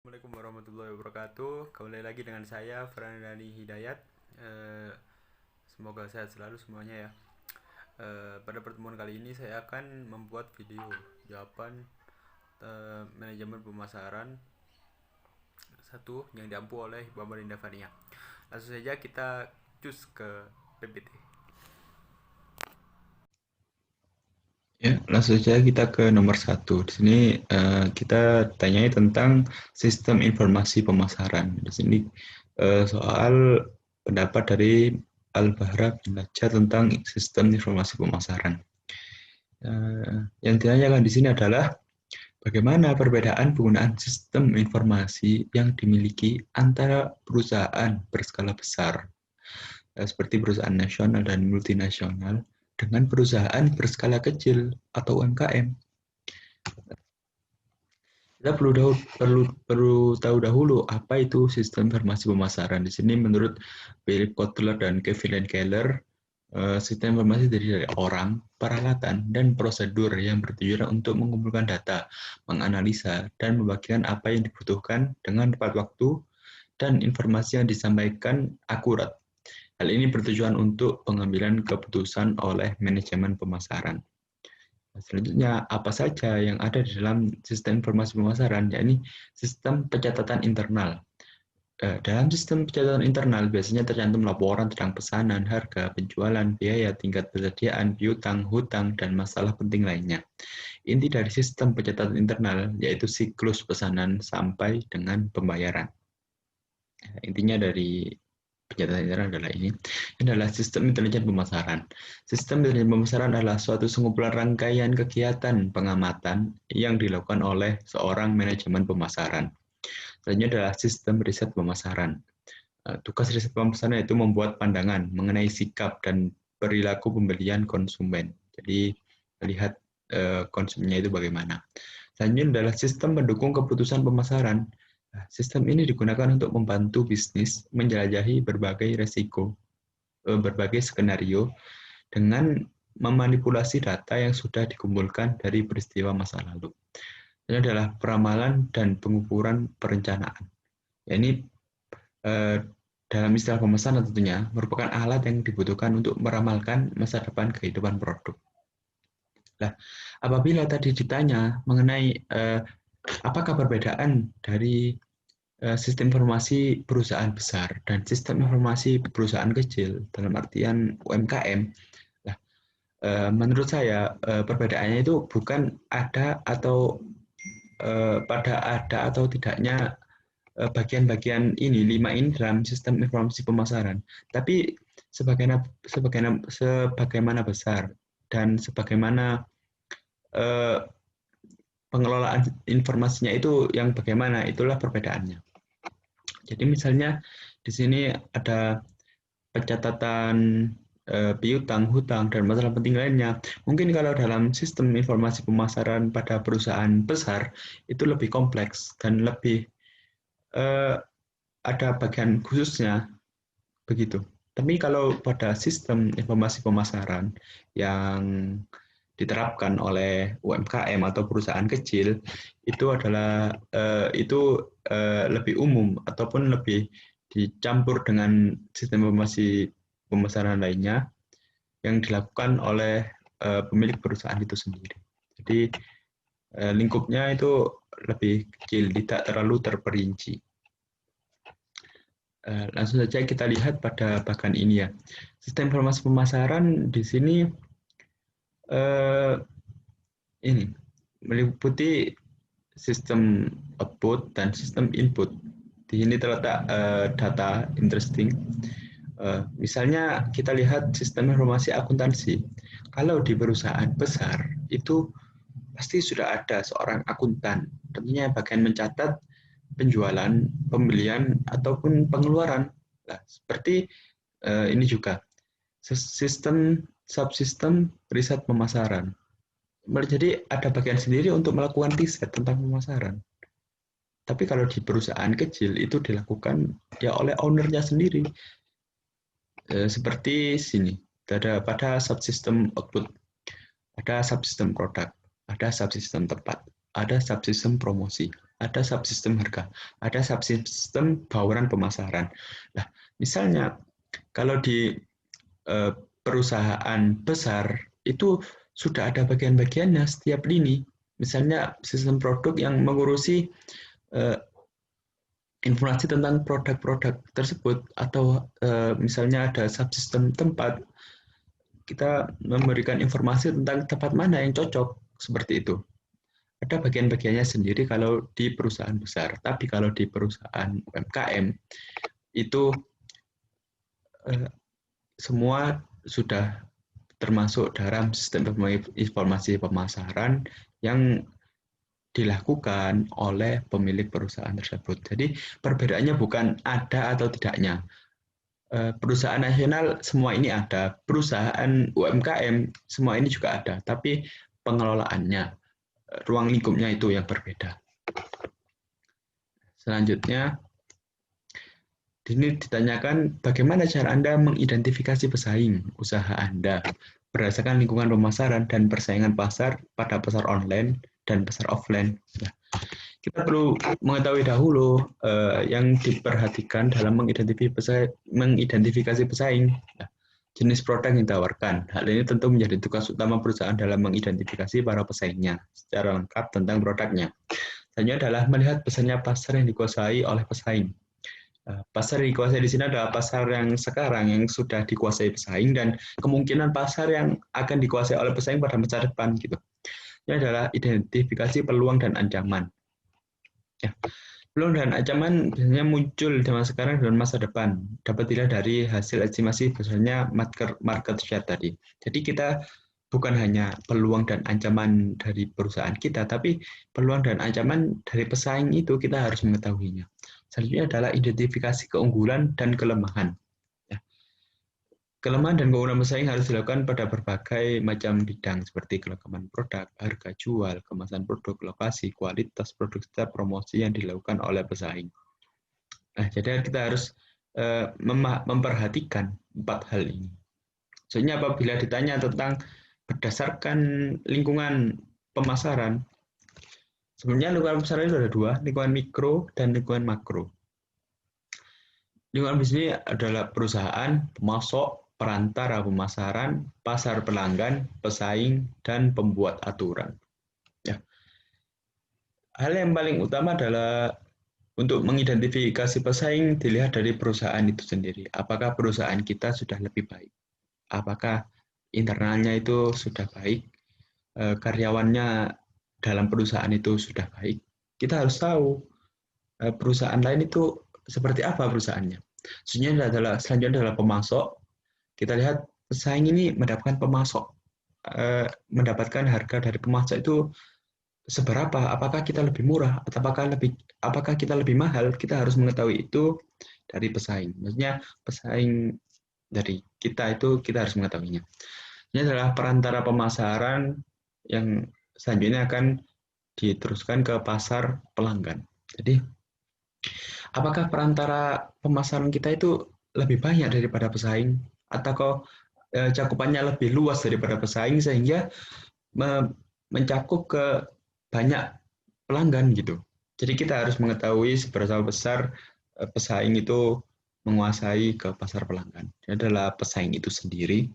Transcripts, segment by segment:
Assalamualaikum warahmatullahi wabarakatuh. Kembali lagi dengan saya Farandani Hidayat. Eh, Semoga sehat selalu semuanya ya. Pada pertemuan kali ini saya akan membuat video jawaban manajemen pemasaran satu yang diampu oleh Bapak Linda Fania. Langsung saja kita cus ke PPT. Ya, langsung saja kita ke nomor satu. Di sini kita tanyai tentang sistem informasi pemasaran. Di sini soal pendapat dari Al-Bahra bin Najjar tentang sistem informasi pemasaran. Yang ditanyakan di sini adalah bagaimana perbedaan penggunaan sistem informasi yang dimiliki antara perusahaan berskala besar, seperti perusahaan nasional dan multinasional, dengan perusahaan berskala kecil atau UMKM. Kita perlu tahu dahulu apa itu sistem informasi pemasaran. Di sini menurut Philip Kotler dan Kevin Keller, sistem informasi terdiri dari orang, peralatan, dan prosedur yang bertujuan untuk mengumpulkan data, menganalisa, dan membagikan apa yang dibutuhkan dengan tepat waktu dan informasi yang disampaikan akurat. Hal ini bertujuan untuk pengambilan keputusan oleh manajemen pemasaran. Selanjutnya, apa saja yang ada di dalam sistem informasi pemasaran, yakni sistem pencatatan internal. Dalam sistem pencatatan internal biasanya tercantum laporan tentang pesanan, harga, penjualan, biaya, tingkat persediaan, piutang, hutang, dan masalah penting lainnya. Inti dari sistem pencatatan internal yaitu siklus pesanan sampai dengan pembayaran. Intinya dari pencatatan internal adalah ini adalah sistem intelijen pemasaran. Sistem intelijen pemasaran adalah suatu sengumpulan rangkaian kegiatan pengamatan yang dilakukan oleh seorang manajemen pemasaran. Selanjutnya adalah sistem riset pemasaran. Tugas riset pemasaran itu membuat pandangan mengenai sikap dan perilaku pembelian konsumen. Jadi melihat konsumennya itu bagaimana. Selanjutnya adalah sistem pendukung keputusan pemasaran. Sistem ini digunakan untuk membantu bisnis menjelajahi berbagai resiko, berbagai skenario dengan memanipulasi data yang sudah dikumpulkan dari peristiwa masa lalu. Ini adalah peramalan dan pengukuran perencanaan. Ini dalam istilah pemesanan tentunya merupakan alat yang dibutuhkan untuk meramalkan masa depan kehidupan produk. Nah, apabila tadi ditanya mengenai apakah perbedaan dari sistem informasi perusahaan besar dan sistem informasi perusahaan kecil dalam artian UMKM. Nah, menurut saya perbedaannya itu bukan ada atau pada ada atau tidaknya bagian-bagian ini 5 ini dalam sistem informasi pemasaran, tapi sebagaimana besar dan sebagaimana pengelolaan informasinya itu yang bagaimana, itulah perbedaannya. Jadi misalnya di sini ada pencatatan piutang, hutang, dan masalah penting lainnya. Mungkin kalau dalam sistem informasi pemasaran pada perusahaan besar itu lebih kompleks dan lebih ada bagian khususnya begitu. Tapi kalau pada sistem informasi pemasaran yang diterapkan oleh UMKM atau perusahaan kecil itu adalah lebih umum ataupun lebih dicampur dengan sistem informasi pemasaran lainnya yang dilakukan oleh pemilik perusahaan itu sendiri. Jadi lingkupnya itu lebih kecil, tidak terlalu terperinci. Langsung saja kita lihat pada bagian ini ya. Sistem informasi pemasaran di sini ini meliputi sistem output dan sistem input. Di sini terletak data interesting. Misalnya kita lihat sistem informasi akuntansi. Kalau di perusahaan besar itu pasti sudah ada seorang akuntan. Tentunya bagian mencatat penjualan, pembelian ataupun pengeluaran. Nah, seperti ini juga sistem subsistem riset pemasaran. Jadi ada bagian sendiri untuk melakukan riset tentang pemasaran. Tapi kalau di perusahaan kecil itu dilakukan ya oleh ownernya sendiri. Seperti sini, ada pada subsistem output, ada subsistem produk, ada subsistem tempat, ada subsistem promosi. ada subsistem harga, ada subsistem bauran pemasaran. Nah, misalnya kalau di perusahaan besar itu sudah ada bagian-bagiannya setiap lini. Misalnya sistem produk yang mengurusi informasi tentang produk-produk tersebut, atau misalnya ada subsistem tempat, kita memberikan informasi tentang tempat mana yang cocok, seperti itu. Ada bagian-bagiannya sendiri kalau di perusahaan besar, tapi kalau di perusahaan UMKM itu semua sudah termasuk dalam sistem informasi pemasaran yang dilakukan oleh pemilik perusahaan tersebut. Jadi perbedaannya bukan ada atau tidaknya. Perusahaan nasional semua ini ada, perusahaan UMKM semua ini juga ada, tapi pengelolaannya, ruang lingkupnya itu yang berbeda. Selanjutnya, ini ditanyakan bagaimana cara Anda mengidentifikasi pesaing usaha Anda berdasarkan lingkungan pemasaran dan persaingan pasar pada pasar online dan pasar offline. Nah, kita perlu mengetahui dahulu yang diperhatikan dalam mengidentifikasi pesaing. Nah, jenis produk yang ditawarkan. Hal ini tentu menjadi tugas utama perusahaan dalam mengidentifikasi para pesaingnya secara lengkap tentang produknya. Selanjutnya adalah melihat besarnya pasar yang dikuasai oleh pesaing. Pasar yang dikuasai di sini adalah pasar yang sekarang yang sudah dikuasai pesaing dan kemungkinan pasar yang akan dikuasai oleh pesaing pada masa depan gitu. Ini adalah identifikasi peluang dan ancaman. Ya. Peluang dan ancaman biasanya muncul di masa sekarang dan masa depan. Dapat dilihat dari hasil estimasi besarnya market share tadi. Jadi kita bukan hanya peluang dan ancaman dari perusahaan kita, tapi peluang dan ancaman dari pesaing itu kita harus mengetahuinya. Selanjutnya adalah identifikasi keunggulan dan kelemahan. Ya. Kelemahan dan keunggulan pesaing harus dilakukan pada berbagai macam bidang seperti kelengkapan produk, harga jual, kemasan produk, lokasi, kualitas produk, serta promosi yang dilakukan oleh pesaing. Nah, jadi kita harus memperhatikan 4 hal ini. Soalnya apabila ditanya tentang berdasarkan lingkungan pemasaran, sebenarnya lingkungan pemasaran itu ada 2, lingkungan mikro dan lingkungan makro. Lingkungan bisnis adalah perusahaan, pemasok, perantara pemasaran, pasar pelanggan, pesaing, dan pembuat aturan. Ya. Hal yang paling utama adalah untuk mengidentifikasi pesaing dilihat dari perusahaan itu sendiri. Apakah perusahaan kita sudah lebih baik? Apakah internalnya itu sudah baik? Karyawannya dalam perusahaan itu sudah baik? Kita harus tahu perusahaan lain itu seperti apa perusahaannya. Selanjutnya adalah pemasok. Kita lihat pesaing ini mendapatkan pemasok, mendapatkan harga dari pemasok itu seberapa? Apakah kita lebih murah atau apakah kita lebih mahal? Kita harus mengetahui itu dari pesaing. Maksudnya pesaing dari kita itu kita harus mengetahuinya. Ini adalah perantara pemasaran yang selanjutnya akan diteruskan ke pasar pelanggan. Jadi apakah perantara pemasaran kita itu lebih banyak daripada pesaing, atau cakupannya lebih luas daripada pesaing sehingga mencakup ke banyak pelanggan gitu. Jadi kita harus mengetahui seberapa besar pesaing itu menguasai ke pasar pelanggan. Ini adalah pesaing itu sendiri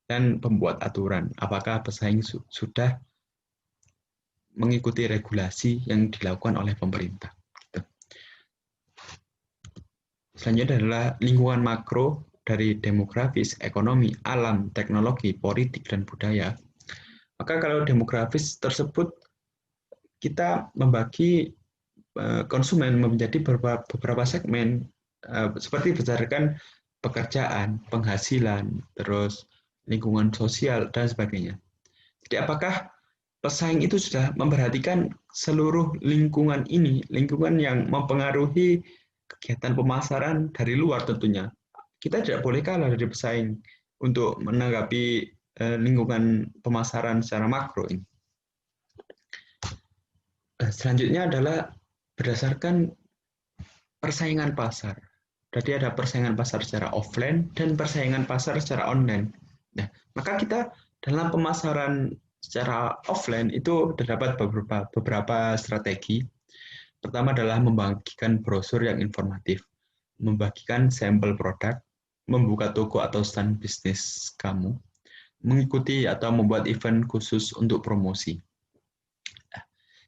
dan pembuat aturan. Apakah pesaing sudah mengikuti regulasi yang dilakukan oleh pemerintah. Selanjutnya adalah lingkungan makro dari demografis, ekonomi, alam, teknologi, politik, dan budaya. Maka kalau demografis tersebut kita membagi konsumen menjadi beberapa segmen seperti berdasarkan pekerjaan, penghasilan, terus lingkungan sosial, dan sebagainya. Jadi apakah pesaing itu sudah memperhatikan seluruh lingkungan ini, lingkungan yang mempengaruhi kegiatan pemasaran dari luar tentunya. Kita tidak boleh kalah dari pesaing untuk menanggapi lingkungan pemasaran secara makro ini. Selanjutnya adalah berdasarkan persaingan pasar. Jadi ada persaingan pasar secara offline dan persaingan pasar secara online. Nah, maka kita dalam pemasaran secara offline itu terdapat beberapa strategi. Pertama adalah membagikan brosur yang informatif, membagikan sampel produk, membuka toko atau stand bisnis kamu, mengikuti atau membuat event khusus untuk promosi.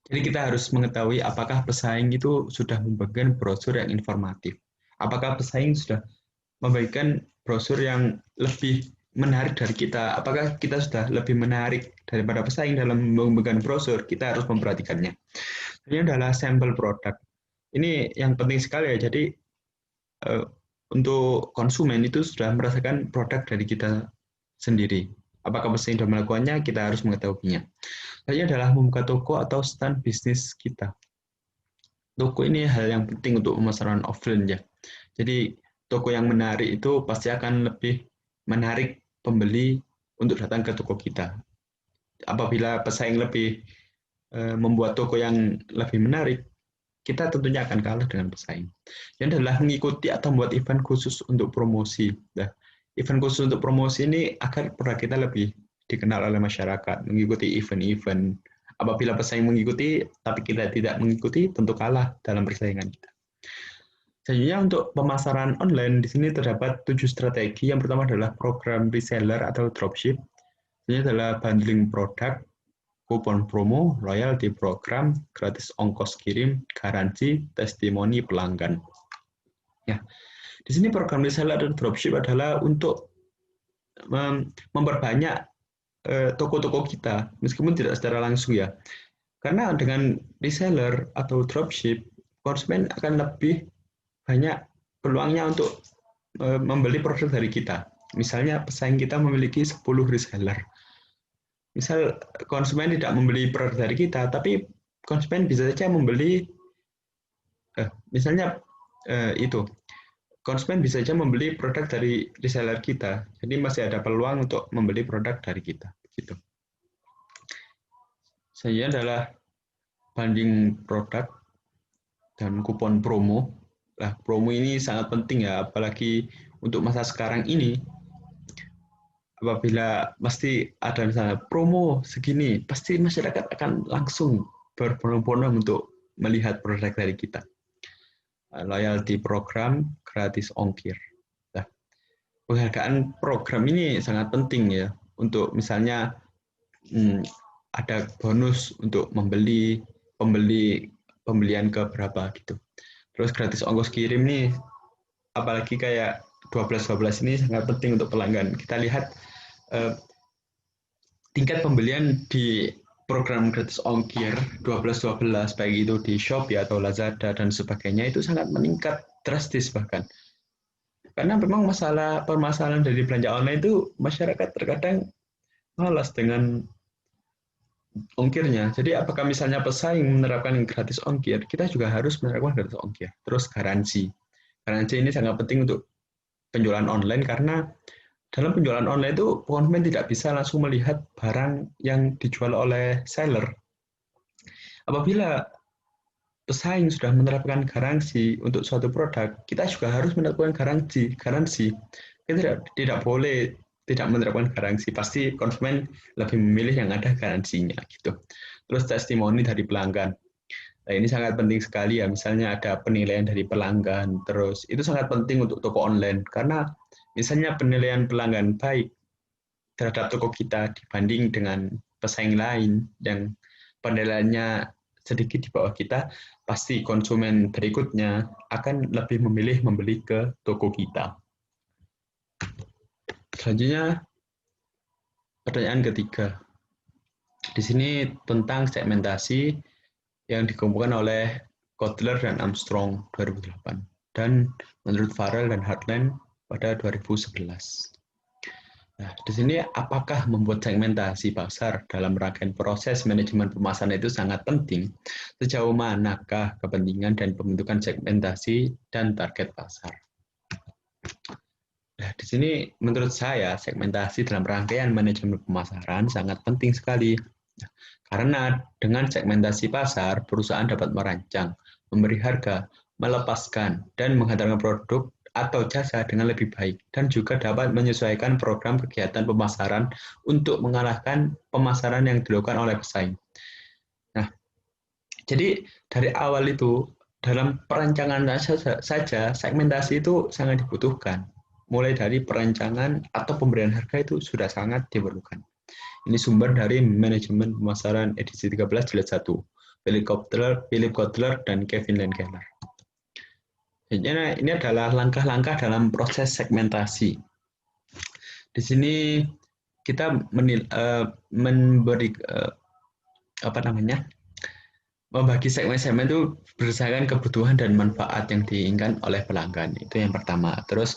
Jadi kita harus mengetahui apakah pesaing itu sudah membagikan brosur yang informatif. Apakah pesaing sudah membagikan brosur yang lebih menarik dari kita. Apakah kita sudah lebih menarik daripada pesaing dalam membagikan brosur? Kita harus memperhatikannya. Ini adalah sampel produk. Ini yang penting sekali ya. Jadi untuk konsumen itu sudah merasakan produk dari kita sendiri. Apakah pesaing sudah melakukannya? Kita harus mengetahuinya. Selanjutnya adalah membuka toko atau stand bisnis kita. Toko ini hal yang penting untuk pemasaran offline ya. Jadi toko yang menarik itu pasti akan lebih menarik pembeli untuk datang ke toko kita. Apabila pesaing lebih membuat toko yang lebih menarik, kita tentunya akan kalah dengan pesaing. Yang adalah mengikuti atau membuat event khusus untuk promosi. Nah, event khusus untuk promosi ini agar produk kita lebih dikenal oleh masyarakat, mengikuti event-event. Apabila pesaing mengikuti, tapi kita tidak mengikuti, tentu kalah dalam persaingan kita. Selanjutnya untuk pemasaran online, di sini terdapat 7 strategi. Yang pertama adalah program reseller atau dropship. Ini adalah bundling produk, kupon promo, loyalty program, gratis ongkos kirim, garansi, testimoni pelanggan. Ya, di sini program reseller atau dropship adalah untuk memperbanyak toko-toko kita, meskipun tidak secara langsung ya. Karena dengan reseller atau dropship, konsumen akan lebih banyak peluangnya untuk membeli produk dari kita. Misalnya pesaing kita memiliki 10 reseller. Misal konsumen tidak membeli produk dari kita, tapi konsumen bisa saja membeli, misalnya itu, konsumen bisa saja membeli produk dari reseller kita. Jadi masih ada peluang untuk membeli produk dari kita. Gitu. Saya adalah banding produk dan kupon promo. Nah, promo ini sangat penting ya, apalagi untuk masa sekarang ini. Apabila pasti ada misalnya promo segini, pasti masyarakat akan langsung berbondong-bondong untuk melihat produk dari kita. Loyalty program, gratis ongkir. Nah, penghargaan program ini sangat penting ya, untuk misalnya ada bonus untuk pembelian ke berapa gitu. Terus gratis ongkos kirim nih, apalagi kayak 12 ini sangat penting untuk pelanggan. Kita lihat tingkat pembelian di program gratis ongkir 12 baik itu di Shopee atau Lazada dan sebagainya itu sangat meningkat drastis bahkan. Karena memang permasalahan dari belanja online itu masyarakat terkadang malas dengan ongkirnya. Jadi apakah misalnya pesaing menerapkan gratis ongkir, kita juga harus menerapkan gratis ongkir. Terus garansi. Garansi ini sangat penting untuk penjualan online karena dalam penjualan online itu konsumen tidak bisa langsung melihat barang yang dijual oleh seller. Apabila pesaing sudah menerapkan garansi untuk suatu produk, kita juga harus menerapkan garansi. Kita tidak boleh tidak menerapkan garansi. Pasti konsumen lebih memilih yang ada garansinya gitu. Terus testimoni dari pelanggan. Nah, ini sangat penting sekali ya. Misalnya ada penilaian dari pelanggan, terus itu sangat penting untuk toko online karena misalnya penilaian pelanggan baik terhadap toko kita dibanding dengan pesaing lain yang penilaiannya sedikit di bawah kita, pasti konsumen berikutnya akan lebih memilih membeli ke toko kita. Selanjutnya, pertanyaan ketiga. Di sini tentang segmentasi yang dikumpulkan oleh Kotler dan Armstrong 2008 dan menurut Farrell dan Hartland pada 2011. Nah, di sini apakah membuat segmentasi pasar dalam rangkaian proses manajemen pemasaran itu sangat penting? Sejauh manakah kepentingan dan pembentukan segmentasi dan target pasar? Nah, di sini menurut saya segmentasi dalam rangkaian manajemen pemasaran sangat penting sekali. Karena dengan segmentasi pasar, perusahaan dapat merancang, memberi harga, melepaskan, dan menghantarkan produk atau jasa dengan lebih baik, dan juga dapat menyesuaikan program kegiatan pemasaran untuk mengalahkan pemasaran yang dilakukan oleh pesaing. Nah, Jadi dari awal itu dalam perancangan saja segmentasi itu sangat dibutuhkan. Mulai dari perancangan atau pemberian harga itu sudah sangat diperlukan. Ini sumber dari manajemen pemasaran edisi 13 jilid 1. Philip Kotler dan Kevin Landkeller. Ini adalah langkah-langkah dalam proses segmentasi. Di sini kita memberi membagi segmen-segmen itu berdasarkan kebutuhan dan manfaat yang diinginkan oleh pelanggan. Itu yang pertama. Terus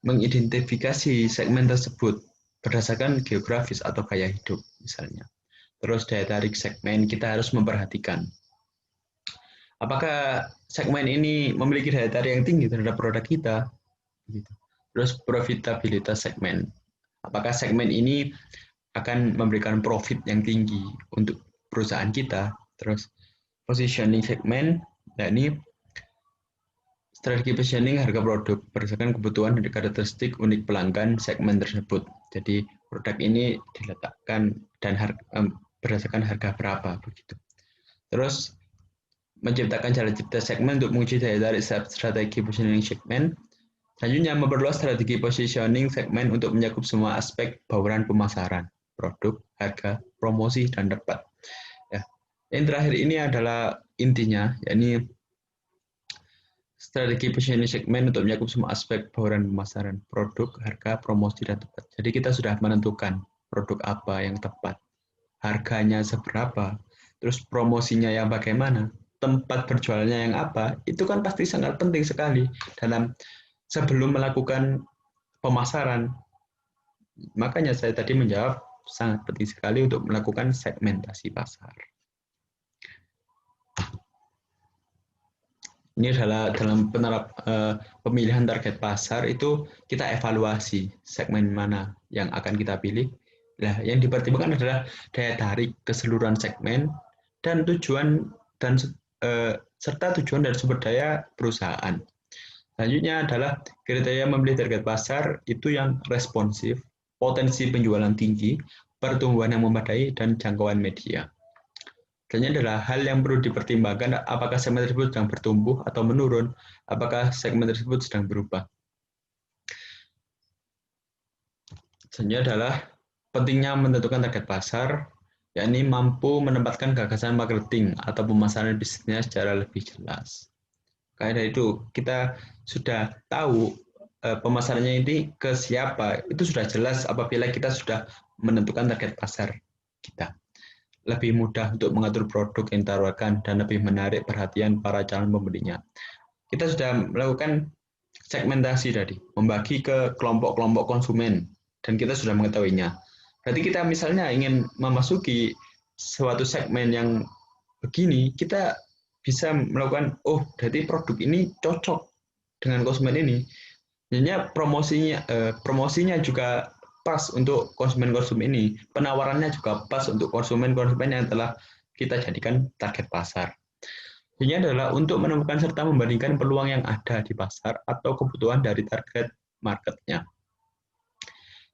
mengidentifikasi segmen tersebut berdasarkan geografis atau gaya hidup misalnya. Terus daya tarik segmen kita harus memperhatikan apakah segmen ini memiliki daya tarik yang tinggi terhadap produk kita. Terus profitabilitas segmen. Apakah segmen ini akan memberikan profit yang tinggi untuk perusahaan kita. Terus positioning segmen, yakni strategi positioning harga produk berdasarkan kebutuhan dan karakteristik unik pelanggan segmen tersebut. Jadi produk ini diletakkan dan berdasarkan harga berapa begitu. Terus menciptakan cara cipta segmen untuk menguji daya tarik strategi positioning segmen. Selanjutnya memperluas strategi positioning segmen untuk mencakup semua aspek bauran pemasaran, produk, harga, promosi, dan tepat. Ya. Yang terakhir ini adalah intinya, yakni strategi positioning segmen untuk mencakup semua aspek bauran pemasaran, produk, harga, promosi, dan tepat. Jadi kita sudah menentukan produk apa yang tepat, harganya seberapa, terus promosinya yang bagaimana, tempat berjualannya yang apa, itu kan pasti sangat penting sekali dalam sebelum melakukan pemasaran. Makanya saya tadi menjawab sangat penting sekali untuk melakukan segmentasi pasar. Ini adalah dalam pemilihan target pasar itu kita evaluasi segmen mana yang akan kita pilih. Nah, yang dipertimbangkan adalah daya tarik keseluruhan segmen dan tujuan dan serta tujuan dan sumber daya perusahaan. Selanjutnya adalah kriteria membeli target pasar itu yang responsif, potensi penjualan tinggi, pertumbuhan yang memadai, dan jangkauan media. Selanjutnya adalah hal yang perlu dipertimbangkan apakah segmen tersebut sedang bertumbuh atau menurun, apakah segmen tersebut sedang berubah. Selanjutnya adalah pentingnya menentukan target pasar, yakni mampu menempatkan gagasan marketing atau pemasaran bisnisnya secara lebih jelas. Karena itu kita sudah tahu pemasarannya ini ke siapa, itu sudah jelas apabila kita sudah menentukan target pasar kita. Lebih mudah untuk mengatur produk yang ditawarkan dan lebih menarik perhatian para calon pembelinya. Kita sudah melakukan segmentasi tadi, membagi ke kelompok-kelompok konsumen, dan kita sudah mengetahuinya. Berarti kita misalnya ingin memasuki suatu segmen yang begini, kita bisa melakukan, oh berarti produk ini cocok dengan konsumen ini. Jadinya promosinya juga pas untuk konsumen-konsumen ini. Penawarannya juga pas untuk konsumen-konsumen yang telah kita jadikan target pasar. Ini adalah untuk menemukan serta membandingkan peluang yang ada di pasar atau kebutuhan dari target marketnya.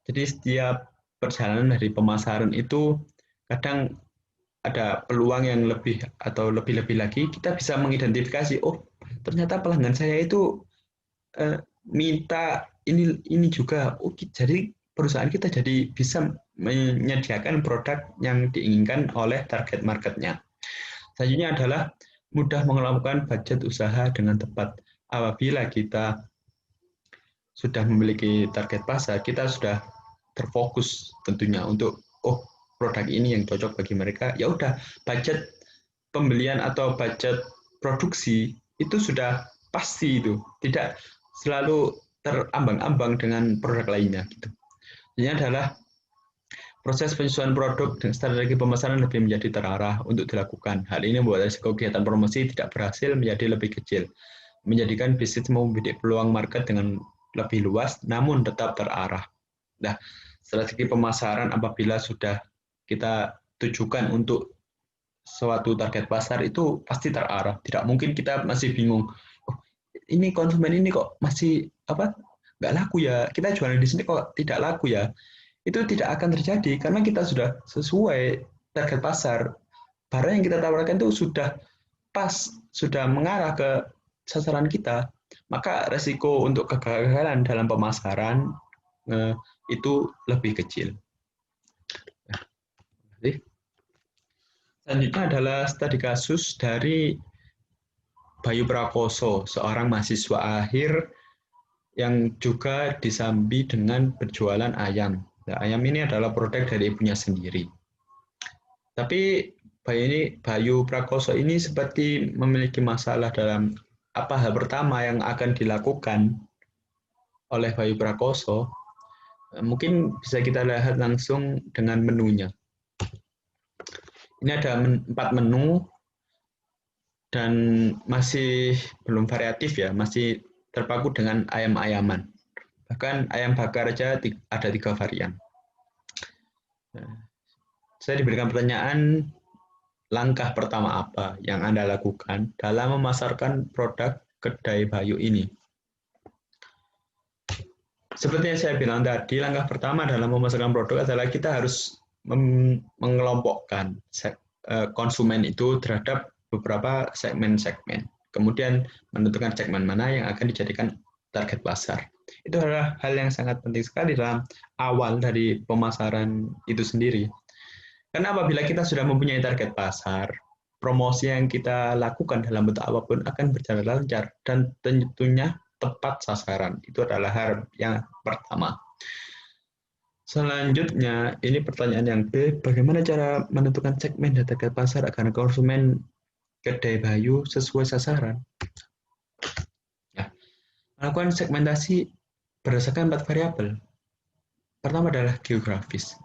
Jadi setiap perjalanan dari pemasaran itu kadang ada peluang yang lebih atau lebih-lebih lagi, kita bisa mengidentifikasi, oh ternyata pelanggan saya itu minta ini juga, oh, jadi perusahaan kita jadi bisa menyediakan produk yang diinginkan oleh target marketnya. Selanjutnya adalah mudah melakukan budget usaha dengan tepat. Apabila kita sudah memiliki target pasar, kita sudah terfokus tentunya untuk, oh produk ini yang cocok bagi mereka, ya udah budget pembelian atau budget produksi itu sudah pasti itu, tidak selalu terambang-ambang dengan produk lainnya gitu. Ini adalah proses penyesuaian produk dan strategi pemasaran lebih menjadi terarah untuk dilakukan. Hal ini membuat risiko kegiatan promosi tidak berhasil menjadi lebih kecil, menjadikan bisnis membidik peluang market dengan lebih luas namun tetap terarah. Nah, strategi pemasaran apabila sudah kita tujukan untuk suatu target pasar itu pasti terarah. Tidak mungkin kita masih bingung. Oh, ini konsumen ini kok masih nggak laku ya? Kita jualan di sini kok tidak laku ya? Itu tidak akan terjadi karena kita sudah sesuai target pasar. Barang yang kita tawarkan itu sudah pas sudah mengarah ke sasaran kita, maka resiko untuk kegagalan dalam pemasaran itu lebih kecil. Selanjutnya adalah studi kasus dari Bayu Prakoso, seorang mahasiswa akhir yang juga disambi dengan berjualan ayam. Nah, ayam ini adalah produk dari ibunya sendiri. Tapi Bayu Prakoso ini seperti memiliki masalah dalam apa hal pertama yang akan dilakukan oleh Bayu Prakoso. Mungkin bisa kita lihat langsung dengan menunya. Ini ada 4 menu dan masih belum variatif ya, masih terpaku dengan ayam-ayaman. Bahkan ayam bakar aja ada 3 varian. Saya diberikan pertanyaan, langkah pertama apa yang Anda lakukan dalam memasarkan produk kedai Bayu ini? Seperti yang saya bilang tadi, langkah pertama dalam memasarkan produk adalah kita harus mengelompokkan konsumen itu terhadap beberapa segmen-segmen. Kemudian menentukan segmen mana yang akan dijadikan target pasar. Itu adalah hal yang sangat penting sekali dalam awal dari pemasaran itu sendiri. Karena apabila kita sudah mempunyai target pasar, promosi yang kita lakukan dalam bentuk apapun akan berjalan lancar dan tentunya tepat sasaran. Itu adalah hal yang pertama. Selanjutnya, ini pertanyaan yang B, bagaimana cara menentukan segmen dan target pasar agar konsumen kedai Bayu sesuai sasaran? Ya, melakukan segmentasi berdasarkan 4 variabel. Pertama adalah geografis,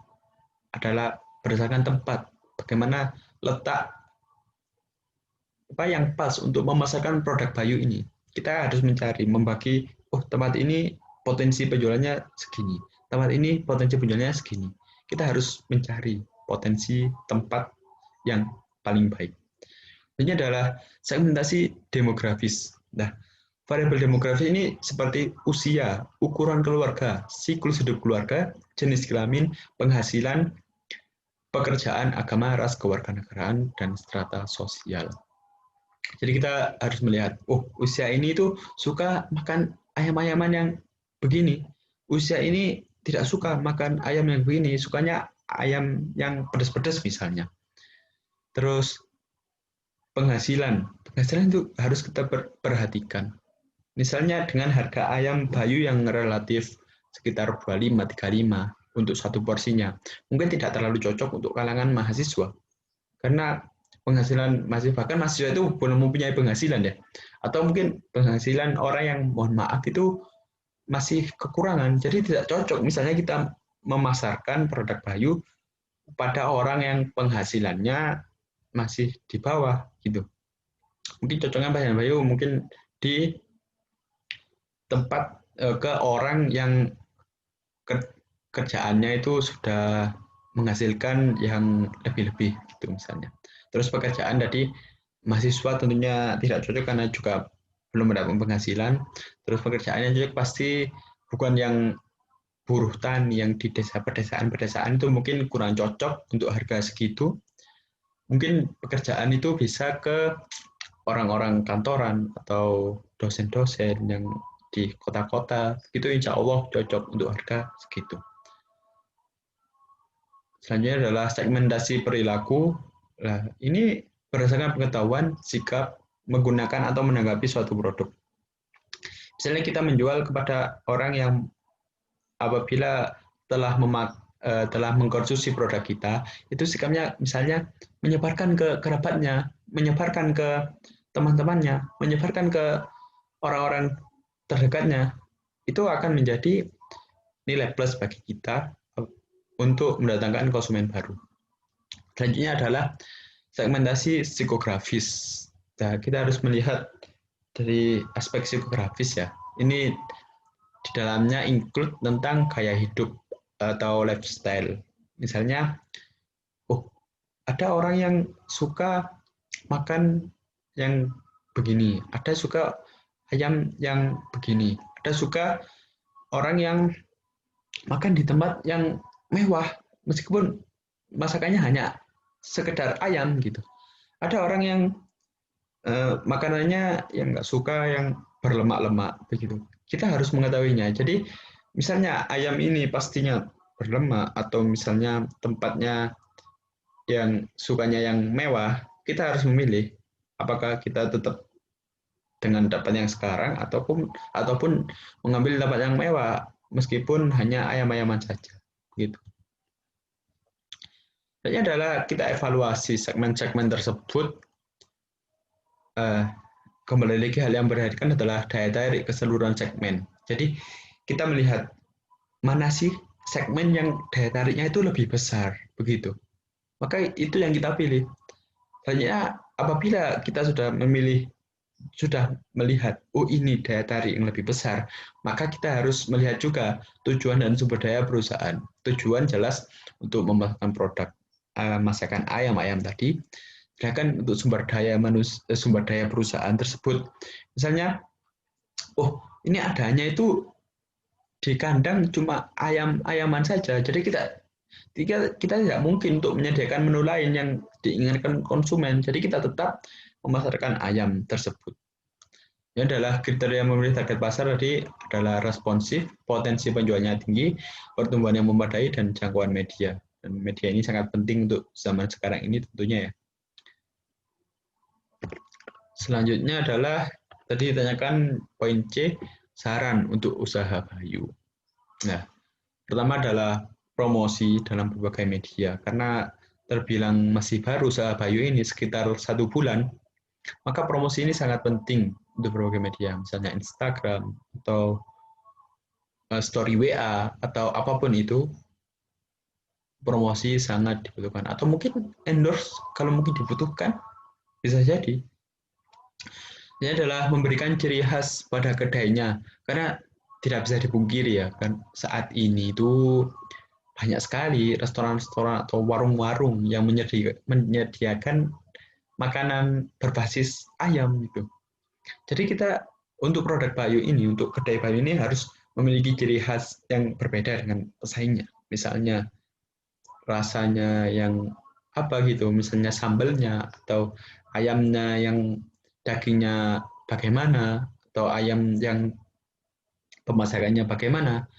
adalah berdasarkan tempat, bagaimana letak apa yang pas untuk memasarkan produk Bayu ini. Kita harus mencari, membagi, oh tempat ini potensi penjualannya segini, tempat ini potensi penjualannya segini. Kita harus mencari potensi tempat yang paling baik. Ini adalah segmentasi demografis. Nah, variabel demografis ini seperti usia, ukuran keluarga, siklus hidup keluarga, jenis kelamin, penghasilan, pekerjaan, agama, ras, kewarganegaraan, dan strata sosial. Jadi kita harus melihat, oh usia ini tuh suka makan ayam-ayaman yang begini. Usia ini tidak suka makan ayam yang begini, sukanya ayam yang pedas-pedas misalnya. Terus penghasilan itu harus kita perhatikan. Misalnya dengan harga ayam Bayu yang relatif sekitar 25-35 untuk satu porsinya, mungkin tidak terlalu cocok untuk kalangan mahasiswa. Karena penghasilan bahkan mahasiswa itu belum mempunyai penghasilan ya, atau mungkin penghasilan orang yang mohon maaf itu masih kekurangan, jadi tidak cocok misalnya kita memasarkan produk Bayu pada orang yang penghasilannya masih di bawah gitu. Mungkin cocoknya penghasilan Bayu mungkin di tempat ke orang yang kerjaannya itu sudah menghasilkan yang lebih-lebih gitu misalnya. Terus pekerjaan tadi mahasiswa tentunya tidak cocok karena juga belum mendapat penghasilan. Terus pekerjaannya juga pasti bukan yang buruh tani yang di desa pedesaan itu mungkin kurang cocok untuk harga segitu. Mungkin pekerjaan itu bisa ke orang-orang kantoran atau dosen-dosen yang di kota-kota, itu insya Allah cocok untuk harga segitu. Selanjutnya adalah segmentasi perilaku. Nah, ini berdasarkan pengetahuan, sikap, menggunakan atau menanggapi suatu produk. Misalnya kita menjual kepada orang yang apabila telah mengkonsumsi produk kita, itu sikapnya misalnya menyebarkan ke kerabatnya, menyebarkan ke teman-temannya, menyebarkan ke orang-orang terdekatnya, itu akan menjadi nilai plus bagi kita untuk mendatangkan konsumen baru. Selanjutnya adalah segmentasi psikografis. Nah, kita harus melihat dari aspek psikografis ya. Ini di dalamnya include tentang gaya hidup atau lifestyle. Misalnya, ada orang yang suka makan yang begini, ada suka ayam yang begini, ada suka orang yang makan di tempat yang mewah meskipun masakannya hanya sekedar ayam gitu. Ada orang yang makanannya yang nggak suka yang berlemak-lemak begitu. Kita harus mengetahuinya. Jadi misalnya ayam ini pastinya berlemak atau misalnya tempatnya yang sukanya yang mewah, kita harus memilih apakah kita tetap dengan dapat yang sekarang ataupun mengambil dapat yang mewah meskipun hanya ayam-ayaman saja gitu. Selanjutnya adalah kita evaluasi segmen-segmen tersebut. eh, Kembali lagi hal yang berharikan adalah daya tarik keseluruhan segmen. Jadi kita melihat mana sih segmen yang daya tariknya itu lebih besar begitu. Maka itu yang kita pilih. Selanjutnya apabila kita sudah melihat, oh ini daya tarik yang lebih besar, maka kita harus melihat juga tujuan dan sumber daya perusahaan. Tujuan jelas untuk memasarkan produk masakan ayam-ayam tadi, sedangkan untuk sumber daya perusahaan tersebut, misalnya, oh ini adanya itu di kandang cuma ayam-ayaman saja, jadi kita tidak mungkin untuk menyediakan menu lain yang diinginkan konsumen, jadi kita tetap memasarkan ayam tersebut. Ini adalah kriteria memilih target pasar tadi adalah responsif, potensi penjualnya tinggi, pertumbuhan yang memadai, dan jangkauan media. Dan media ini sangat penting untuk zaman sekarang ini tentunya ya. Selanjutnya adalah tadi ditanyakan poin C, saran untuk usaha Bayu. Nah, pertama adalah promosi dalam berbagai media. Karena terbilang masih baru usaha Bayu ini sekitar 1 bulan, maka promosi ini sangat penting untuk berbagai media, misalnya Instagram atau story WA atau apapun itu, promosi sangat dibutuhkan. Atau mungkin endorse kalau mungkin dibutuhkan, bisa jadi. Ini adalah memberikan ciri khas pada kedainya, karena tidak bisa dipungkiri ya kan saat ini itu banyak sekali restoran-restoran atau warung-warung yang menyediakan makanan berbasis ayam gitu. Jadi kita untuk produk Bayu ini, untuk kedai Bayu ini harus memiliki ciri khas yang berbeda dengan pesaingnya. Misalnya rasanya yang apa gitu, misalnya sambelnya atau ayamnya yang dagingnya bagaimana, atau ayam yang pemasakannya bagaimana,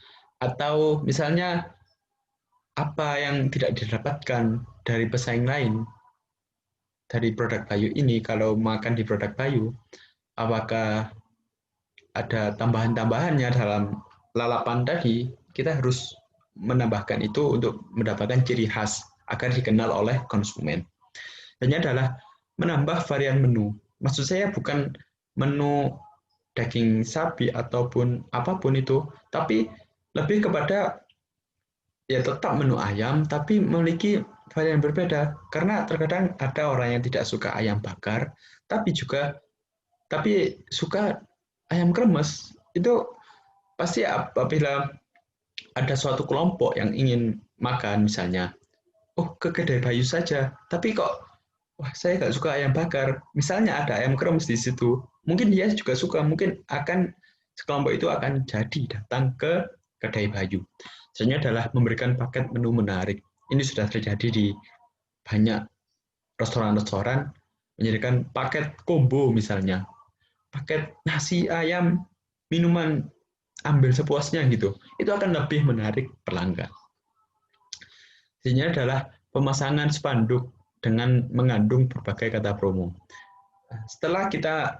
atau misalnya apa yang tidak didapatkan dari pesaing lain dari produk Bayu ini. Kalau makan di produk Bayu, apakah ada tambahan-tambahannya dalam lalapan tadi, kita harus menambahkan itu untuk mendapatkan ciri khas agar dikenal oleh konsumen. Dan ini adalah menambah varian menu. Maksud saya bukan menu daging sapi ataupun apapun itu, tapi lebih kepada ya tetap menu ayam, tapi memiliki varian berbeda. Karena terkadang ada orang yang tidak suka ayam bakar, tapi suka ayam kremes. Itu pasti apabila ada suatu kelompok yang ingin makan misalnya, oh ke kedai Bayu saja, tapi kok wah saya nggak suka ayam bakar, misalnya ada ayam kremes di situ, mungkin dia juga suka, mungkin akan sekelompok itu akan jadi datang ke kedai Bayu. Sebenarnya adalah memberikan paket menu menarik. Ini sudah terjadi di banyak restoran-restoran menyediakan paket combo misalnya, paket nasi ayam, minuman ambil sepuasnya gitu. Itu akan lebih menarik pelanggan. Ini adalah pemasangan spanduk dengan mengandung berbagai kata promo. Setelah kita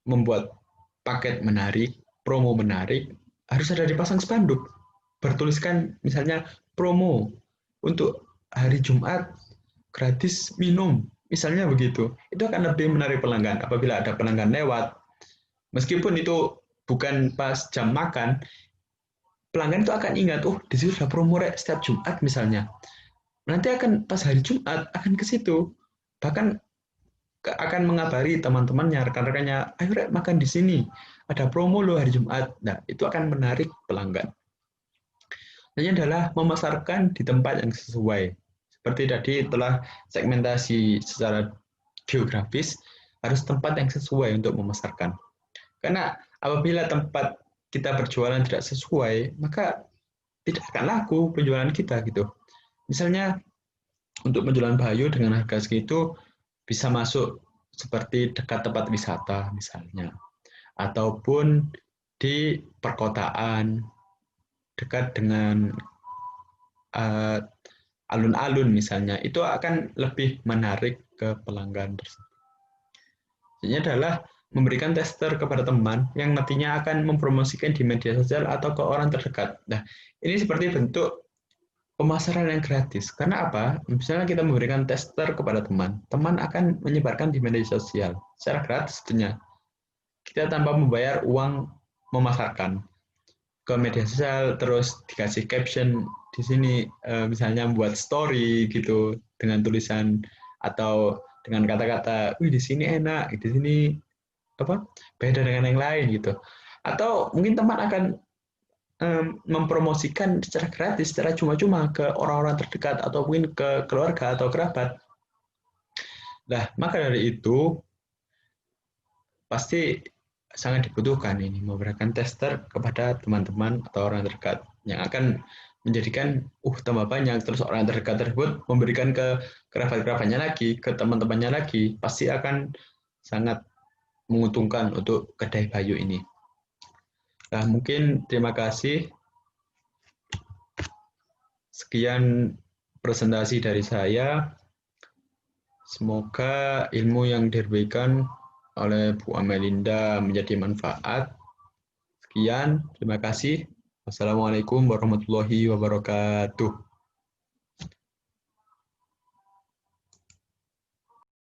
membuat paket menarik, promo menarik, harus ada dipasang spanduk. Bertuliskan misalnya promo untuk hari Jumat gratis minum, misalnya begitu. Itu akan lebih menarik pelanggan. Apabila ada pelanggan lewat, meskipun itu bukan pas jam makan, pelanggan itu akan ingat, oh di situ sudah promo setiap Jumat misalnya. Nanti akan pas hari Jumat akan ke situ, bahkan akan mengabari teman-temannya, rekan-rekannya, ayo rek makan di sini, ada promo loh hari Jumat. Nah itu akan menarik pelanggan. Ini adalah memasarkan di tempat yang sesuai. Seperti tadi telah segmentasi secara geografis, harus tempat yang sesuai untuk memasarkan. Karena apabila tempat kita berjualan tidak sesuai, maka tidak akan laku penjualan kita gitu. Misalnya untuk penjualan Bayu dengan harga segitu bisa masuk seperti dekat tempat wisata misalnya, ataupun di perkotaan, dekat dengan uh, alun-alun misalnya, itu akan lebih menarik ke pelanggan tersebut. Ini adalah memberikan tester kepada teman yang nantinya akan mempromosikan di media sosial atau ke orang terdekat. Nah, ini seperti bentuk pemasaran yang gratis. Karena apa? Misalnya kita memberikan tester kepada teman, teman akan menyebarkan di media sosial secara gratis tentunya. Kita tanpa membayar uang memasarkan ke media sosial, terus dikasih caption di sini, misalnya buat story gitu dengan tulisan atau dengan kata-kata, wih di sini enak, di sini apa beda dengan yang lain gitu. Atau mungkin teman akan mempromosikan secara gratis, secara cuma-cuma ke orang-orang terdekat atau mungkin ke keluarga atau kerabat. Nah, maka dari itu pasti sangat dibutuhkan ini memberikan tester kepada teman-teman atau orang terdekat yang akan menjadikan tambah banyak, terus orang terdekat tersebut memberikan ke kerabat-kerabatnya lagi, ke teman-temannya lagi, pasti akan sangat menguntungkan untuk kedai Bayu ini. Nah, mungkin terima kasih. Sekian presentasi dari saya. Semoga ilmu yang diberikan oleh Bu Amelinda menjadi manfaat. Sekian, terima kasih. Wassalamualaikum warahmatullahi wabarakatuh.